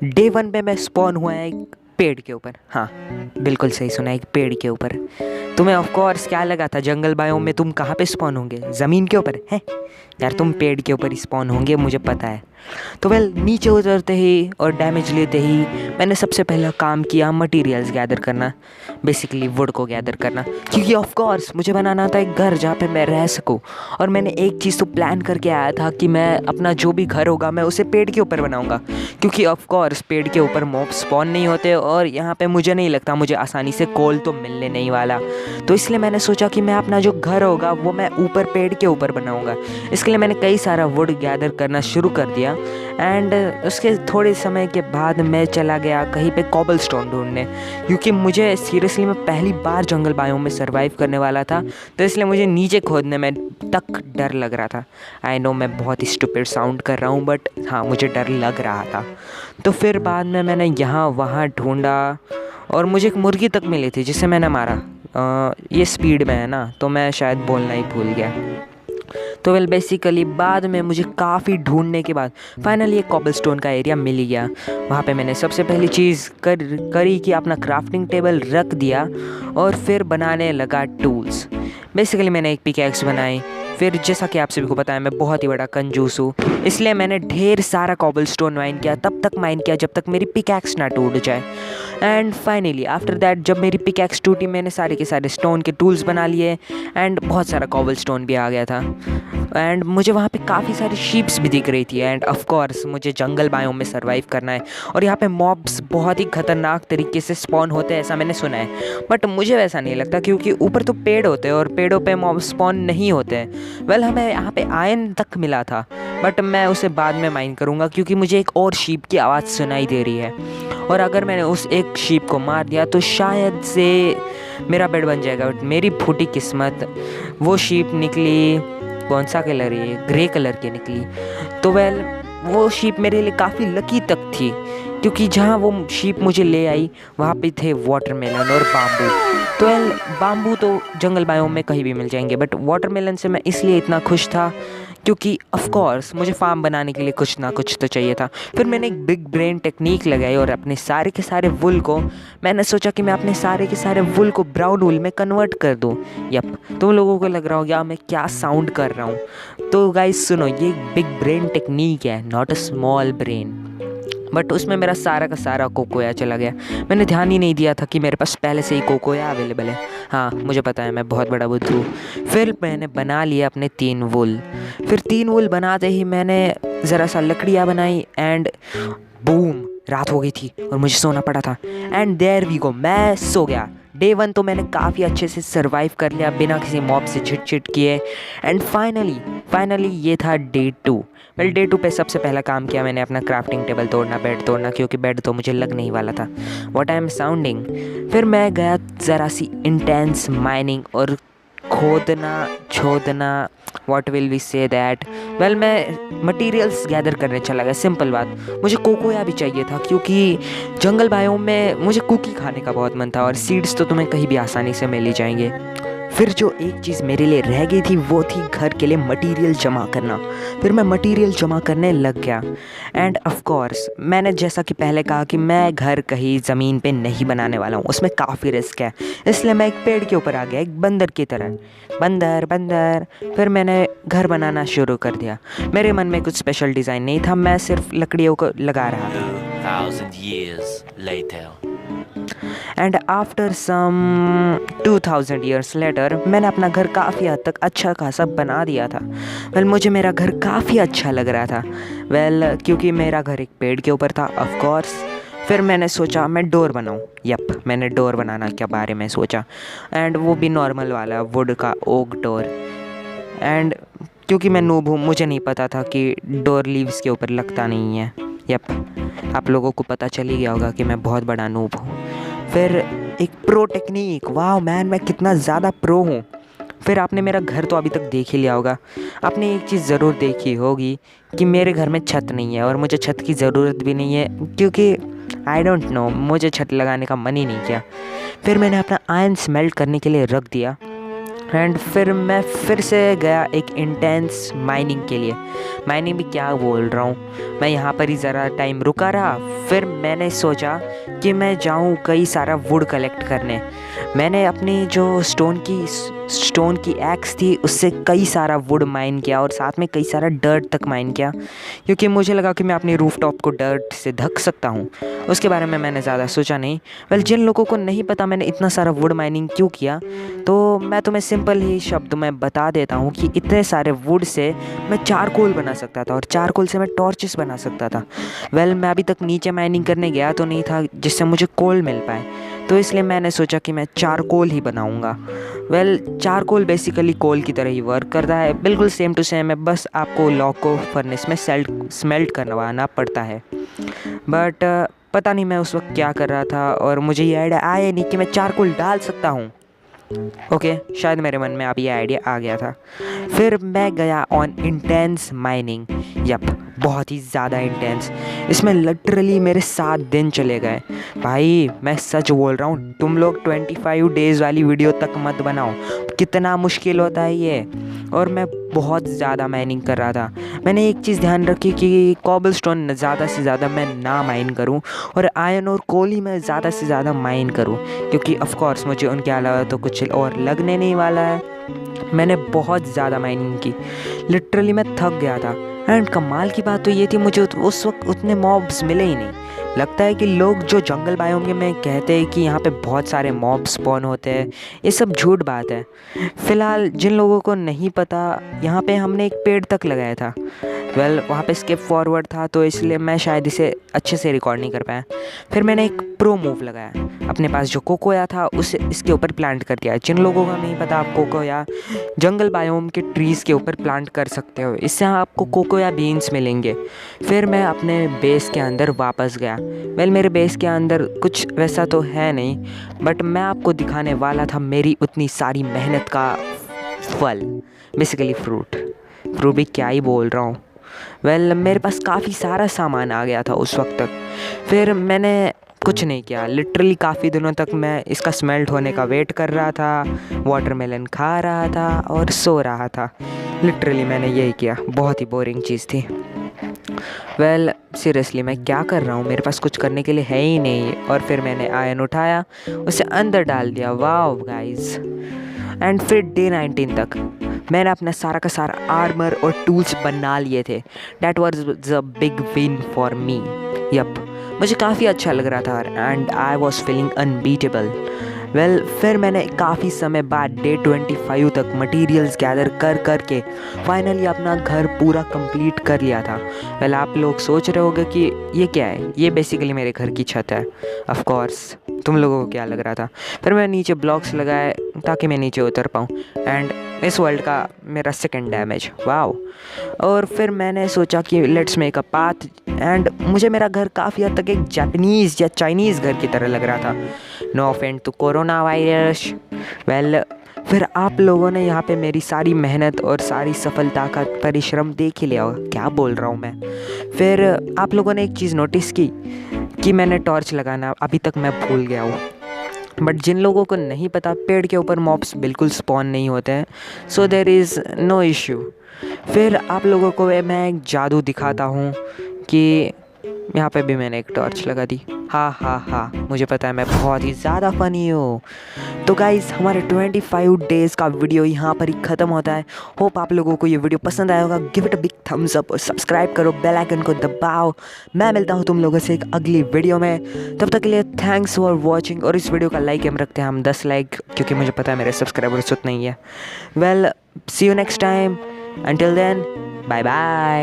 Day 1 पे मैं spawn हुआ है एक पेड़ के ऊपर। हाँ, बिल्कुल सही सुना, एक पेड़ के ऊपर। तुम्हें ऑफ कोर्स क्या लगा था, जंगल बायोम में तुम कहाँ पे स्पॉन होंगे? ज़मीन के ऊपर है यार, तुम पेड़ के ऊपर ही स्पॉन होंगे, मुझे पता है। तो वेल, नीचे उतरते ही और डैमेज लेते ही मैंने सबसे पहला काम किया मटेरियल्स गैदर करना, बेसिकली वुड को गैदर करना, क्योंकि ऑफ कोर्स मुझे बनाना था एक घर जहाँ पे मैं रह सकूँ। और मैंने एक चीज़ तो प्लान करके आया था कि मैं अपना जो भी घर होगा मैं उसे पेड़ के ऊपर बनाऊँगा, क्योंकि ऑफ कोर्स पेड़ के ऊपर मॉब स्पॉन नहीं होते और यहाँ पे मुझे नहीं लगता मुझे आसानी से कोल तो मिलने नहीं वाला। तो इसलिए मैंने सोचा कि मैं अपना जो घर होगा वो मैं ऊपर पेड़ के ऊपर बनाऊँगा। इसके लिए मैंने कई सारा वुड गैदर करना शुरू कर दिया। एंड उसके थोड़े समय के बाद मैं चला गया कहीं पे कॉबल स्टोन ढूंढने, क्योंकि मुझे सीरियसली मैं पहली बार जंगल बायोम में सर्वाइव करने वाला था, तो इसलिए मुझे नीचे खोदने में तक डर लग रहा था। आई नो मैं बहुत ही स्टूपिड साउंड कर रहा हूँ, बट हाँ, मुझे डर लग रहा था। तो फिर बाद में मैंने यहाँ वहाँ ढूंढा और मुझे एक मुर्गी तक मिली थी जिसे मैंने मारा। ये स्पीड में है ना, तो मैं शायद बोलना ही भूल गया। तो वेल बेसिकली बाद में मुझे काफ़ी ढूंढने के बाद फाइनली एक कॉबलस्टोन का एरिया मिल ही गया। वहाँ पे मैंने सबसे पहली चीज़ करी कि अपना क्राफ्टिंग टेबल रख दिया और फिर बनाने लगा टूल्स। बेसिकली मैंने एक पिकैक्स बनाई। फिर जैसा कि आप सभी को पता है मैं बहुत ही बड़ा कंजूस हूँ, इसलिए मैंने ढेर सारा कॉबलस्टोन माइन किया, तब तक माइन किया जब तक मेरी पिकैक्स ना टूट जाए। एंड फाइनली आफ्टर दैट जब मेरी पिकैक्स टूटी मैंने सारे के सारे स्टोन के टूल्स बना लिए एंड बहुत सारा कॉबलस्टोन भी आ गया था। एंड मुझे वहाँ पे काफ़ी सारी शीप्स भी दिख रही थी। एंड ऑफ कोर्स मुझे जंगल बायोम में सर्वाइव करना है और यहाँ पे मॉब्स बहुत ही खतरनाक तरीके से स्पॉन होते हैं ऐसा मैंने सुना है, बट मुझे वैसा नहीं लगता, क्योंकि ऊपर तो पेड़ होते हैं और पेड़ों पे मॉब स्पॉन नहीं होते हैं। वेल हमें यहाँ पे आयरन तक मिला था, बट मैं उसे बाद में माइन करूँगा, क्योंकि मुझे एक और शीप की आवाज़ सुनाई दे रही है और अगर मैंने उस एक शीप को मार दिया तो शायद से मेरा बेड बन जाएगा। बट मेरी फूटी किस्मत, वो शीप निकली, कौन सा कलर है, ग्रे कलर की निकली। तो वेल वो शीप मेरे लिए काफ़ी लकी तक थी, क्योंकि जहाँ वो शीप मुझे ले आई वहाँ पे थे वाटरमेलन और बाम्बू। तो वेल बाम्बू तो जंगल बायोम में कहीं भी मिल जाएंगे, बट वाटरमेलन से मैं इसलिए इतना खुश था क्योंकि ऑफ कोर्स मुझे फार्म बनाने के लिए कुछ ना कुछ तो चाहिए था। फिर मैंने एक बिग ब्रेन टेक्निक लगाई और अपने सारे के सारे वुल को, मैंने सोचा कि मैं अपने सारे के सारे वुल को ब्राउन वुल में कन्वर्ट कर दूँ। यप, तुम लोगों को लग रहा होगा मैं क्या साउंड कर रहा हूँ, तो गाइस सुनो, ये एक बिग ब्रेन टेक्निक है, not a small brain. But उसमें मेरा सारा का सारा कोकोया चला गया। मैंने ध्यान ही नहीं दिया था कि मेरे पास पहले से ही कोकोया अवेलेबल है। हाँ, मुझे पता है मैं बहुत बड़ा बुद्धू हूँ। फिर मैंने बना लिया अपने 3 वुल। फिर 3 वुल बनाते ही मैंने ज़रा सा लकड़ियाँ बनाई एंड बूम, रात हो गई थी और मुझे सोना पड़ा था। एंड देयर वी गो, मैं सो गया। डे 1 तो मैंने काफ़ी अच्छे से सर्वाइव कर लिया बिना किसी मॉब से झिट किए। एंड फाइनली ये था डे 2। वेल डे 2 पे सबसे पहला काम किया मैंने अपना क्राफ्टिंग टेबल तोड़ना, बेड तोड़ना, क्योंकि बेड तो मुझे लग नहीं वाला था। What I am sounding. फिर मैं गया ज़रा सी इंटेंस माइनिंग और छोदना, what will we say that. Well मैं मटेरियल्स गैदर करने चला गया। सिंपल बात, मुझे कोकोया भी चाहिए था, क्योंकि जंगल बायोम में मुझे कुकी खाने का बहुत मन था और सीड्स तो तुम्हें कहीं भी आसानी से मिल ही जाएंगे। फिर जो एक चीज़ मेरे लिए रह गई थी वो थी घर के लिए मटेरियल जमा करना। फिर मैं मटेरियल जमा करने लग गया। एंड ऑफ कोर्स मैंने जैसा कि पहले कहा कि मैं घर कहीं ज़मीन पे नहीं बनाने वाला हूँ, उसमें काफ़ी रिस्क है, इसलिए मैं एक पेड़ के ऊपर आ गया, एक बंदर की तरह। बंदर। फिर मैंने घर बनाना शुरू कर दिया। मेरे मन में कुछ स्पेशल डिज़ाइन नहीं था, मैं सिर्फ लकड़ियों को लगा रहा था। 2000 years later. And after some 2000 years later मैंने अपना घर काफ़ी हद तक अच्छा खासा बना दिया था। वेल मुझे मेरा घर काफ़ी अच्छा लग रहा था। वेल क्योंकि मेरा घर एक पेड़ के ऊपर था ऑफ कोर्स। फिर मैंने सोचा मैं डोर बनाऊं। यप, मैंने डोर बनाना के बारे में सोचा, एंड वो भी नॉर्मल वाला वुड का ओक डोर। एंड क्योंकि मैं नूब हूँ, मुझे नहीं पता था कि डोर लीव्स के ऊपर लगता नहीं है। यप, आप लोगों को पता चल ही गया होगा कि मैं बहुत बड़ा नूब हूँ। फिर एक प्रो टेक्निक, वाह मैन मैं कितना ज़्यादा प्रो हूँ। फिर आपने मेरा घर तो अभी तक देख ही लिया होगा। आपने एक चीज़ ज़रूर देखी होगी कि मेरे घर में छत नहीं है, और मुझे छत की ज़रूरत भी नहीं है, क्योंकि आई डोंट नो, मुझे छत लगाने का मन ही नहीं किया। फिर मैंने अपना आयरन स्मेल्ट करने के लिए रख दिया। एंड फिर मैं फिर से गया एक इंटेंस माइनिंग के लिए। माइनिंग भी क्या बोल रहा हूँ, मैं यहाँ पर ही ज़रा टाइम रुका रहा। फिर मैंने सोचा कि मैं जाऊँ कई सारा वुड कलेक्ट करने। मैंने अपनी जो स्टोन की एक्स थी उससे कई सारा वुड माइन किया और साथ में कई सारा डर्ट तक माइन किया, क्योंकि मुझे लगा कि मैं अपनी रूफटॉप को डर्ट से ढक सकता हूँ। उसके बारे में मैंने ज़्यादा सोचा नहीं। वेल, जिन लोगों को नहीं पता मैंने इतना सारा वुड माइनिंग क्यों किया, तो मैं तुम्हें सिंपल ही शब्द में बता देता हूँ कि इतने सारे वुड से मैं चारकोल बना सकता था और चारकोल से मैं टॉर्चेस बना सकता था। वेल, मैं अभी तक नीचे माइनिंग करने गया तो नहीं था जिससे मुझे कोल मिल पाए, तो इसलिए मैंने सोचा कि मैं चारकोल ही बनाऊँगा। वेल, चारकोल बेसिकली कोल की तरह ही वर्क करता है, बिल्कुल सेम टू सेम है, बस आपको लॉक को फर्नेस में स्मेल्ट करवाना पड़ता है। बट पता नहीं मैं उस वक्त क्या कर रहा था और मुझे ये आइडिया आया नहीं कि मैं चारकोल डाल सकता हूँ। ओके, शायद मेरे मन में अभी ये आइडिया आ गया था। फिर मैं गया ऑन इंटेंस माइनिंग। यप, बहुत ही ज़्यादा इंटेंस। इसमें लिटरली मेरे 7 दिन चले गए। भाई मैं सच बोल रहा हूँ, तुम लोग 25 डेज़ वाली वीडियो तक मत बनाओ, कितना मुश्किल होता है ये। और मैं बहुत ज़्यादा माइनिंग कर रहा था। मैंने एक चीज़ ध्यान रखी कि कॉबलस्टोन ज़्यादा से ज़्यादा मैं ना माइन करूं और आयरन और कोल ही मैं ज़्यादा से ज़्यादा माइन करूं, क्योंकि ऑफ कोर्स मुझे उनके अलावा तो कुछ और लगने नहीं वाला है। मैंने बहुत ज़्यादा माइनिंग की, लिटरली मैं थक गया था। एंड कमाल की बात तो ये थी, मुझे उस वक्त उतने मॉब्स मिले ही नहीं। लगता है कि लोग जो जंगल बायोम में कहते हैं कि यहाँ पे बहुत सारे मॉब स्पॉन होते हैं, ये सब झूठ बात है। फ़िलहाल जिन लोगों को नहीं पता, यहाँ पे हमने एक पेड़ तक लगाया था। वेल, वहाँ पे स्किप फॉरवर्ड था तो इसलिए मैं शायद इसे अच्छे से रिकॉर्ड नहीं कर पाया। फिर मैंने एक प्रो मूव लगाया, अपने पास जो कोकोया था उसे इसके ऊपर प्लांट कर दिया। जिन लोगों को नहीं पता, आप कोकोया जंगल बायोम के ट्रीज़ के ऊपर प्लांट कर सकते हो, इससे आपको कोकोया बीन्स मिलेंगे। फिर मैं अपने बेस के अंदर वापस गया। वेल, मेरे बेस के अंदर कुछ वैसा तो है नहीं, बट मैं आपको दिखाने वाला था मेरी उतनी सारी मेहनत का फल, बेसिकली फ्रूट भी क्या ही बोल रहा हूँ। वेल, मेरे पास काफ़ी सारा सामान आ गया था उस वक्त तक। फिर मैंने कुछ नहीं किया, लिटरली काफ़ी दिनों तक मैं इसका स्मेल्ट होने का वेट कर रहा था, वाटरमेलन खा रहा था और सो रहा था। लिटरली मैंने यही किया, बहुत ही बोरिंग चीज़ थी। वेल, सीरियसली मैं क्या कर रहा हूँ, मेरे पास कुछ करने के लिए है ही नहीं। और फिर मैंने आयरन उठाया, उसे अंदर डाल दिया। Wow guys. एंड फिर डे 19 तक मैंने अपना सारा का सारा आर्मर और टूल्स बना लिए थे। That was a big win for me. Yup, मुझे काफ़ी अच्छा लग रहा था and I was feeling unbeatable. Well, फिर मैंने काफ़ी समय बाद डे 25 तक मटेरियल्स गैदर कर के फाइनली अपना घर पूरा कंप्लीट कर लिया था। वेल, आप लोग सोच रहे होंगे कि ये क्या है, ये बेसिकली मेरे घर की छत है। ऑफ कोर्स तुम लोगों को क्या लग रहा था। फिर मैं नीचे ब्लॉक्स लगाए ताकि मैं नीचे उतर पाऊँ। एंड इस वर्ल्ड का मेरा सेकंड डैमेज। वाओ। और फिर मैंने सोचा कि let's make a path. And मुझे मेरा घर काफ़ी हद तक एक जापानीज़ या चाइनीज़ घर की तरह लग रहा था। No offend to corona virus. Well, फिर आप लोगों ने यहाँ पे मेरी सारी मेहनत और सारी सफलता का परिश्रम देख ही लिया होगा, क्या बोल रहा हूँ मैं। फिर आप लोगों ने एक चीज़ नोटिस की कि मैंने टॉर्च लगाना अभी तक मैं भूल गया हूँ। बट जिन लोगों को नहीं पता, पेड़ के ऊपर मॉब्स बिल्कुल स्पॉन नहीं होते हैं, so there is no issue. फिर आप लोगों को मैं एक जादू दिखाता हूँ कि यहाँ पे भी मैंने एक टॉर्च लगा दी। हाँ, मुझे पता है मैं बहुत ही ज़्यादा फ़नी हूँ। तो गाइज़, हमारे 25 डेज़ का वीडियो यहाँ पर ही ख़त्म होता है। होप आप लोगों को ये वीडियो पसंद आया होगा। Give it a big thumbs up और सब्सक्राइब करो, बेल आइकन को दबाओ। मैं मिलता हूँ तुम लोगों से एक अगली वीडियो में। तब तक के लिए थैंक्स फॉर वॉचिंग। और इस वीडियो का लाइक हम रखते हैं हम 10 लाइक, क्योंकि मुझे पता है मेरे सब्सक्राइबर्स उतने ही है। Well, see you next time. Until then, bye bye.